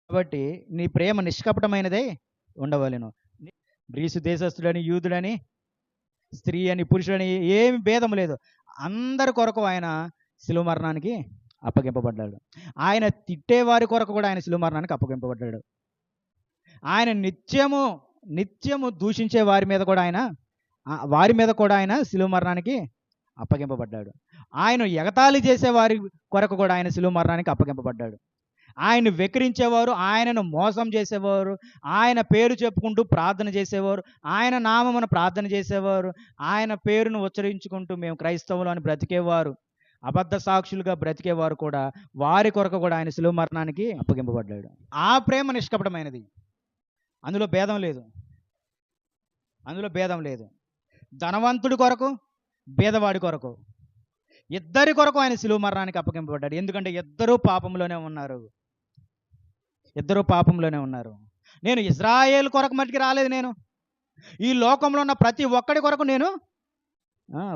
కాబట్టి నీ ప్రేమ నిష్కపటమైనదై ఉండవలెను. గ్రీసు దేశస్థుడని, యూదుడని, స్త్రీ అని, పురుషుడని ఏమి భేదం లేదు. అందరి కొరకు ఆయన శిలువ మరణానికి అప్పగింపబడ్డాడు. ఆయన తిట్టేవారి కొరకు కూడా ఆయన శిలువ మరణానికి అప్పగింపబడ్డాడు. ఆయన నిత్యము దూషించే వారి మీద కూడా ఆయన శిలువ మరణానికి అప్పగింపబడ్డాడు. ఆయన ఎగతాళి చేసే వారి కొరకు కూడా ఆయన శిలువ మరణానికి అప్పగింపబడ్డాడు. ఆయన్ని వెక్కిరించేవారు, ఆయనను మోసం చేసేవారు, ఆయన పేరు చెప్పుకుంటూ ప్రార్థన చేసేవారు, ఆయన నామమున ప్రార్థన చేసేవారు, ఆయన పేరును ఉచ్చరించుకుంటూ మేము క్రైస్తవులు అని బ్రతికేవారు, అబద్ధ సాక్షులుగా బ్రతికేవారు కూడా, వారి కొరకు కూడా ఆయన శిలువ మరణానికి అప్పగింపబడ్డాడు. ఆ ప్రేమ నిష్కపటమైనది. అందులో భేదం లేదు. ధనవంతుడి కొరకు, బీదవాడి కొరకు, ఇద్దరి కొరకు ఆయన శిలువ మరణానికి అప్పగింపబడ్డాడు. ఎందుకంటే ఇద్దరూ పాపంలోనే ఉన్నారు. నేను ఇజ్రాయేల్ కొరకు మట్టికి రాలేదు. నేను ఈ లోకంలో ఉన్న ప్రతి ఒక్కడి కొరకు నేను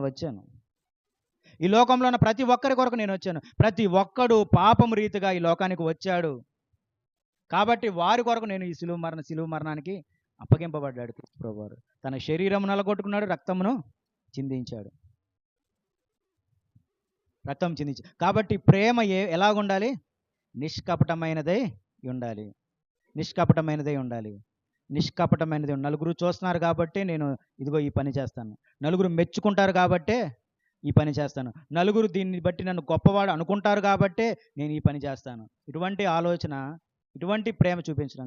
వచ్చాను. ఈ లోకంలో ఉన్న ప్రతి ఒక్కరి కొరకు నేను వచ్చాను. ప్రతి ఒక్కడు పాపము రీతిగా ఈ లోకానికి వచ్చాడు. కాబట్టి వారి కొరకు నేను ఈ శిలువ మరణానికి అప్పగింపబడ్డాడు ప్రభువారు. తన శరీరం నలగొట్టుకున్నాడు, రక్తం చిందించాడు. కాబట్టి ప్రేమ ఎలాగుండాలి? నిష్కపటమైనదై ఉండాలి. నలుగురు చూస్తున్నారు కాబట్టి నేను ఇదిగో ఈ పని చేస్తాను. నలుగురు మెచ్చుకుంటారు కాబట్టే ఈ పని చేస్తాను. నలుగురు దీన్ని బట్టి నన్ను గొప్పవాడు అనుకుంటారు కాబట్టే నేను ఈ పని చేస్తాను. ఇటువంటి ఆలోచన, ఇటువంటి ప్రేమ చూపించడం